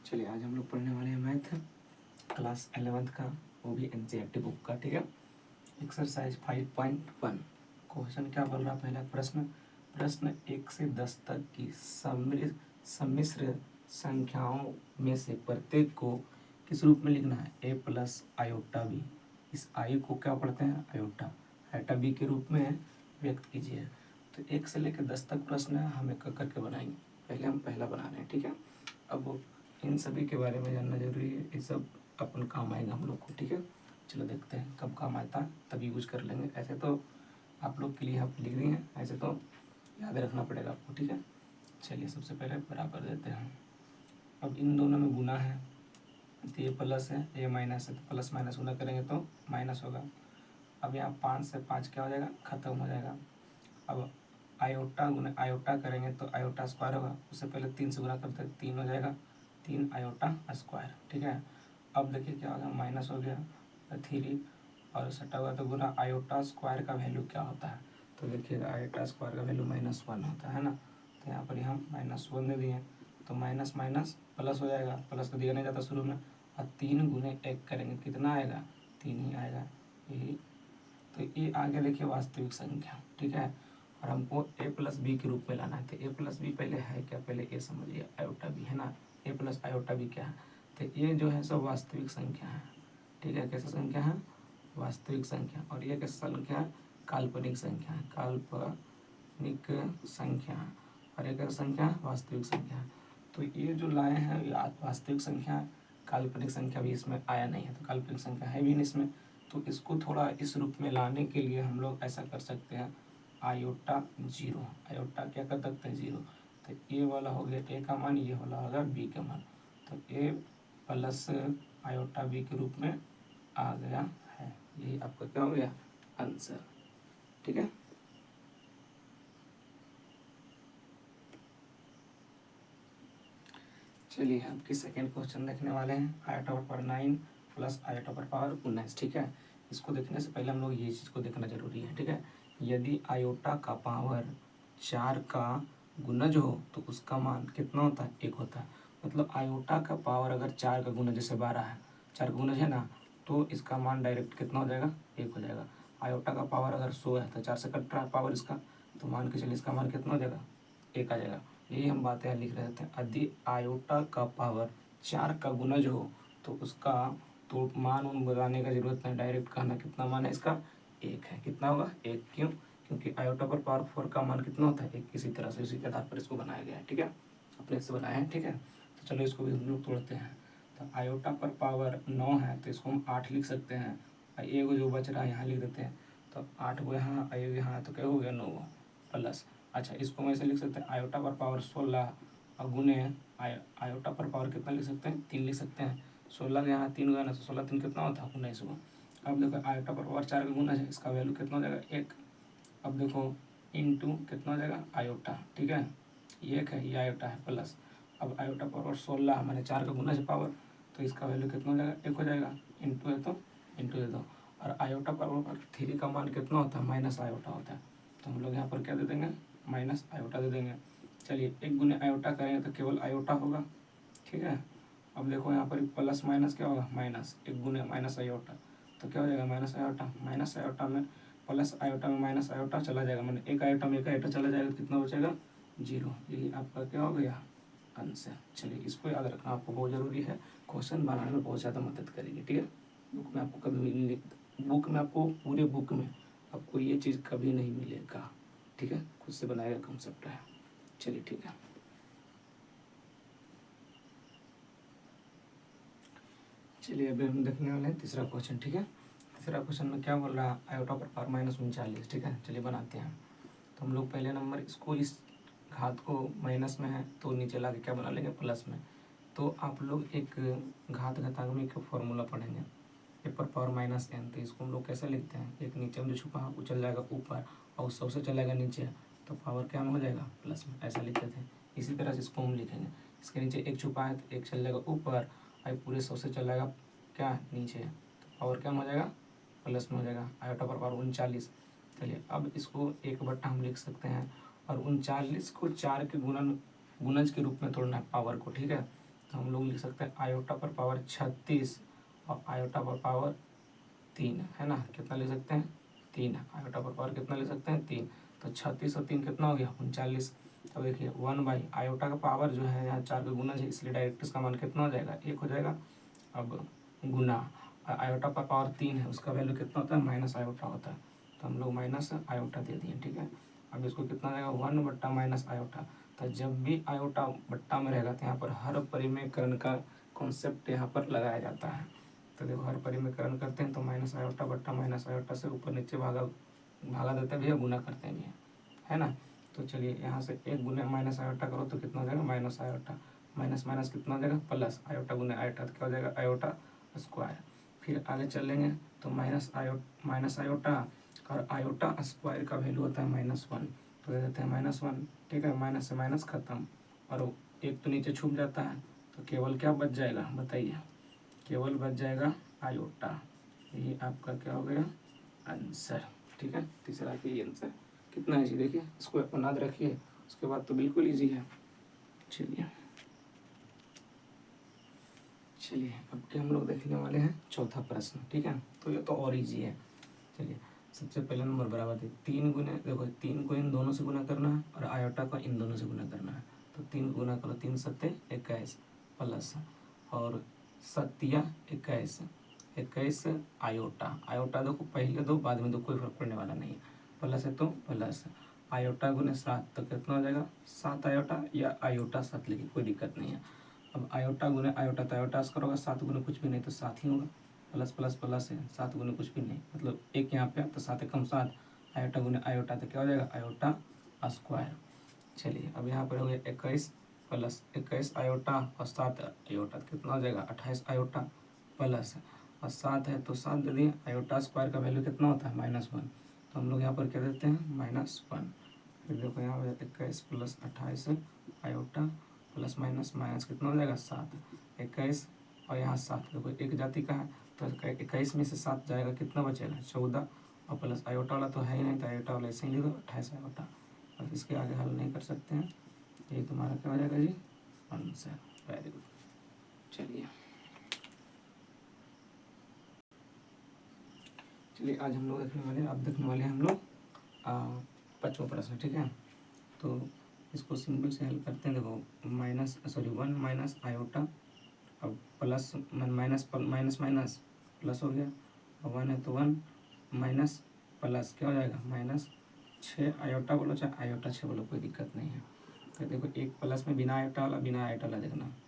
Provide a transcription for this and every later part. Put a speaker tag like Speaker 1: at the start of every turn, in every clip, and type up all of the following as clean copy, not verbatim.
Speaker 1: चलिए आज हम लोग पढ़ने वाले हैं मैथ क्लास 11th का, वो भी एनसीईआरटी बुक का। ठीक है, एक्सरसाइज 5.1। क्वेश्चन क्या बोल रहा है? पहला प्रश्न, प्रश्न 1 से 10 तक की सम्मिश्र संख्याओं में से प्रत्येक को किस रूप में लिखना है? a plus iota B. इस आई को क्या पढ़ते हैं? आयोटा, आयोटा बी के रूप में व्यक्त कीजिए। तो 1 से लेकर 10 तक प्रश्न है, हम एक करके बनाएंगे। पहले हम पहला बना रहे हैं। ठीक है, अब इन सभी के बारे में जानना जरूरी है, ये सब अपन काम आएगा हम लोग को। ठीक है, चलो देखते हैं कब काम आता है, तभी यूज कर लेंगे। ऐसे तो आप लोग के लिए यहाँ पे लिख दिए हैं, ऐसे तो याद रखना पड़ेगा आपको। ठीक है, चलिए सबसे पहले बराबर देते हैं। अब इन दोनों में गुना है, तो ये प्लस है, ये माइनस है, तो प्लस माइनस गुना करेंगे तो माइनस होगा। अब यहाँ 5 से 5 क्या हो जाएगा? खत्म हो जाएगा। अब आयोटा गुना आयोटा करेंगे तो आयोटा स्क्वायर होगा, उससे पहले 3 से गुना करते हैं, 3 हो जाएगा, 3 आयोटा स्क्वायर। ठीक है, अब देखिए क्या होगा? माइनस हो गया 3 और सटा हुआ तो गुना आयोटा स्क्वायर का वैल्यू क्या होता है? तो देखिएगा आयोटा स्क्वायर का वैल्यू -1 होता है ना, तो यहाँ पर हम -1 दे दिए, तो माइनस माइनस प्लस हो जाएगा, प्लस तो दिया नहीं जाता शुरू में। और 3 गुने 1 करेंगे कितना आएगा? 3 ही आएगा। यही तो ये आगे देखिए वास्तविक संख्या। ठीक है, और हमको a प्लस बी के रूप में लाना है। तो a प्लस बी पहले है क्या? पहले ए समझिए, आयोटा बी है ना, a प्लस आयोटा बी क्या है? तो ये जो है सब वास्तविक संख्या है। ठीक है, कैसा संख्या है? वास्तविक संख्या। और ये कैसा संख्या है? काल्पनिक संख्या है, काल्पनिक संख्या। और एक संख्या वास्तविक संख्या। तो ये जो लाए हैं ये वास्तविक संख्या, काल्पनिक संख्या भी इसमें आया नहीं है, तो काल्पनिक संख्या है भी नहीं इसमें। तो इसको थोड़ा इस रूप में लाने के लिए हम लोग ऐसा कर सकते हैं, आयोटा 0, आयोटा क्या कर सकते हैं? 0। तो ए वाला हो गया ए का मान, ये वाला होगा बी का मान। तो ए प्लस आयोटा बी के रूप में आ गया है। यही आपका क्या हो गया? आंसर। ठीक है, चलिए आपकी सेकेंड क्वेश्चन देखने वाले हैं। आयोटा पर पावर 9 प्लस आयोटा पर पावर 19। ठीक है, इसको देखने से पहले हम लोग ये चीज़ को देखना जरूरी है। ठीक है, यदि आयोटा का पावर 4 का गुणज हो तो उसका मान कितना होता है? 1 होता है। मतलब आयोटा का पावर अगर 4 का गुणज, जैसे 12 है, 4 का गुणज है ना, तो इसका मान डायरेक्ट कितना हो जाएगा? 1 हो जाएगा। आयोटा का पावर अगर 100 है तो 4 से कट रहा है पावर इसका, तो मान के चलिए इसका मान कितना हो जाएगा? 1 आ जाएगा। यही हम बातें लिख रहे थे। यदि आयोटा का पावर 4 का गुणज हो तो उसका तो मान उन बताने का जरूरत नहीं, डायरेक्ट कहना कितना मान है इसका? 1 है। कितना होगा? 1। क्यों? क्योंकि आयोटा पर पावर 4 का मान कितना होता है? 1। इसी तरह से उसी के आधार पर इसको बनाया गया है। ठीक है, अपने से बनाया है। ठीक है, तो चलो इसको भी हम लोग तोड़ते हैं। तो आयोटा पर पावर 9 है तो इसको हम 8 लिख सकते हैं, और एक जो बच रहा है यहाँ लिख देते हैं। तो 8 को यहाँ, यहाँ तो क्या हो गया? 9 प्लस। अच्छा, इसको हम ऐसे लिख सकते हैं, आयोटा पर पावर 16 और गुने आयोटा पर पावर कितना लिख सकते हैं? 3 लिख सकते हैं। 16 के यहाँ 3 गया ना, तो 16 3 कितना होता है? 19 हुआ। अब देखो आयोटा पर पावर 4 का गुना है, इसका वैल्यू कितना हो जाएगा? 1। अब देखो इंटू कितना हो जाएगा? आयोटा। ठीक है, ये 1 है, ये आयोटा है प्लस। अब आयोटा पर पावर 16 मैंने 4 का गुना है पावर, तो इसका वैल्यू कितना हो जाएगा? 1 हो जाएगा। इंटू है तो इंटू दे दो। और आयोटा पर पावर 3 का मान कितना होता है? माइनस आयोटा होता है, तो हम लोग यहाँ पर क्या दे देंगे? माइनस आयोटा दे देंगे। चलिए 1 गुने आयोटा करेंगे तो केवल आयोटा होगा। ठीक है, अब देखो यहाँ पर प्लस माइनस क्या होगा? माइनस। 1 गुने माइनस आयोटा, तो क्या हो जाएगा? Minus iota. माइनस आयोटा में प्लस आयोटा में माइनस आयोटा चला जाएगा, मैंने 1 आयोटा में 1 आयोटा चला जाएगा, तो कितना बचेगा? 0। यही आपका क्या हो गया? आंसर। चलिए इसको याद रखना आपको बहुत ज़रूरी है, क्वेश्चन बनाने में बहुत ज़्यादा मदद करेगी। ठीक है, बुक में आपको कभी बुक में आपको पूरे बुक में आपको ये चीज़ कभी नहीं मिलेगा। ठीक है, खुद से बनाएगा कॉन्सेप्ट है। चलिए ठीक है, चलिए अभी हम देखने वाले हैं तीसरा क्वेश्चन। ठीक है, तीसरा क्वेश्चन में क्या बोल रहा है? आयोटा पर पावर -39। ठीक है, चलिए बनाते हैं। तो हम लोग पहले नंबर इसको, इस घात को माइनस में है तो नीचे ला के क्या बना लेंगे? प्लस में। तो आप लोग एक घात घातांक का फॉर्मूला पढ़ेंगे, ए पर पावर -n। तो इसको हम लोग कैसे लिखते हैं? एक नीचे में जो छुपा है वो चल जाएगा ऊपर, और सबसे चलेगा नीचे, तो पावर क्या में हो जाएगा? प्लस में। ऐसा लिखते थे। इसी तरह से इसको हम लिखेंगे, इसके नीचे एक छुपा है तो एक चल जाएगा ऊपर, और पूरे सबसे चल जाएगा क्या? नीचे, तो पावर क्या में हो जाएगा? प्लस में हो जाएगा। आयोटा पर पावर 39। चलिए अब इसको 1/, हम लिख सकते हैं, और 39 को 4 के गुणज के रूप में तोड़ना है पावर को। ठीक है, तो तो हम लोग लिख सकते हैं आयोटा पर पावर 36 और आयोटा पर पावर 3 है ना। कितना ले सकते हैं 3, आयोटा पर पावर कितना ले सकते हैं 3। तो 36 और 3 कितना हो गया 39। तो देखिए 1 बाई आयोटा का पावर जो है यहाँ 4 का गुना है, इसलिए डायरेक्ट इसका मान कितना हो जाएगा 1 हो जाएगा। अब गुना आयोटा पर पावर 3 है, उसका वैल्यू कितना होता है माइनस आयोटा होता है, तो हम लोग माइनस आयोटा दे दिए, ठीक है। अब इसको कितना जाएगा 1 बट्टा माइनस आयोटा। तो जब भी आयोटा बट्टा में रहेगा तो यहाँ पर हर परिमेयकरण का कॉन्सेप्ट यहाँ पर लगाया जाता है। तो देखो हर परिमेयकरण करते हैं तो माइनस आयोटा बट्टा माइनस आयोटा से ऊपर नीचे भागा देते भी है, गुना करते भी है ना। तो चलिए यहाँ से 1 गुना माइनस आयोटा करो तो कितना हो जाएगा माइनस आयोटा, माइनस माइनस कितना हो जाएगा प्लस आयोटा गुना आयोटा, तो क्या हो जाएगा आयोटा स्क्वायर। फिर आगे चलेंगे तो माइनस आयोटा और आयोटा स्क्वायर का वैल्यू होता है -1, तो दे देते हैं -1, ठीक है। माइनस से माइनस खत्म और एक तो नीचे छूट जाता है, तो केवल क्या बच जाएगा बताइए, केवल बच जाएगा आयोटा। यही आपका क्या हो गया आंसर, ठीक है। तीसरा के ये आंसर कितना है जी, देखिए इसको याद रखिए, उसके बाद तो बिल्कुल ईजी है। चलिए अब के हम लोग देखने वाले हैं चौथा प्रश्न, ठीक है। तो ये तो और इजी है। चलिए सबसे पहला नंबर बराबर है 3 गुना, देखो 3 को इन दोनों से गुना करना है और आयोटा को इन दोनों से गुना करना है। तो 3 गुना करो, 3 सत्ते 21 प्लस और सत्या 21 आयोटा, आयोटा देखो पहले दो बाद में दो कोई फर्क पड़ने वाला नहीं है, प्लस है तो प्लस आयोटा गुने 7 तो कितना हो जाएगा 7 आयोटा या आयोटा 7 लेकिन कोई दिक्कत नहीं है। अब आयोटा गुने आयोटा तो आयोटा से करोगे 7 गुने कुछ भी नहीं तो 7 ही होगा, प्लस प्लस प्लस है 7 गुने कुछ भी नहीं, मतलब एक यहाँ पे तो 7 एकम 7, आयोटा गुने आयोटा तो क्या हो जाएगा आयोटा स्क्वायर। चलिए अब यहाँ पर हो गया 21 प्लस 21 आयोटा और 7 आयोटा तो कितना हो जाएगा 28 आयोटा प्लस और 7 है तो 7 दे दिए, आयोटा स्क्वायर का वैल्यू कितना होता है -1, तो हम लोग यहाँ पर क्या देते हैं -1। फिर देखो यहाँ पर 21 plus 28 iota plus minus minus कितना हो जाएगा 7, 21 और यहाँ 7, देखो एक जाति का है तो 21 में से 7 जाएगा कितना बचेगा 14 और प्लस आयोटा वाला तो है ही नहीं, तो आयोटा वाला ऐसे ही ले दो 28 आयोटा, और इसके आगे हल नहीं कर सकते हैं। ये तुम्हारा क्या हो जाएगा जी आंसर, वेरी गुड। चलिए आज हम लोग देखने वाले हम लोग 5वां प्रश्न, ठीक है। तो इसको सिंपल से हल करते हैं, देखो 1 माइनस आयोटा अब plus minus minus minus plus हो गया, 1 है तो 1 माइनस प्लस क्या हो जाएगा -6 आयोटा बोलो चाहे आयोटा 6 बोलो कोई दिक्कत नहीं है। तो देखो एक प्लस में बिना आयोटा वाला देखना,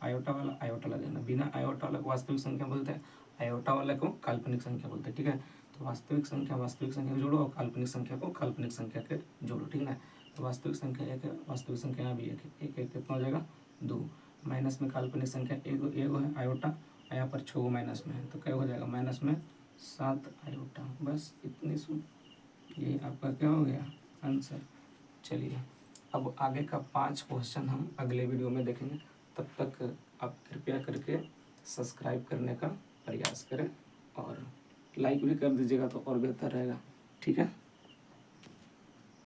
Speaker 1: आयोटा वाला देखना, बिना आयोटा वाला को वास्तविक संख्या बोलते हैं, आयोटा वाला को काल्पनिक संख्या बोलते हैं, ठीक है। तो वास्तविक संख्या को जोड़ो और काल्पनिक संख्या को काल्पनिक संख्या के जोड़ो, ठीक है। तो वास्तविक संख्या 1 है, वास्तविक संख्या यहाँ भी 1 है, 1 कितना हो जाएगा 2, माइनस में काल्पनिक संख्या एगो है आयोटा, यहाँ पर 6 माइनस में है तो क्या हो जाएगा माइनस में 7 आयोटा, बस इतनी सुन, ये आपका क्या हो गया आंसर। चलिए अब आगे का 5 क्वेश्चन हम अगले वीडियो में देखेंगे, तब तक आप कृपया करके सब्सक्राइब करने का प्रयास करें और लाइक भी कर दीजिएगा तो और बेहतर रहेगा, ठीक है।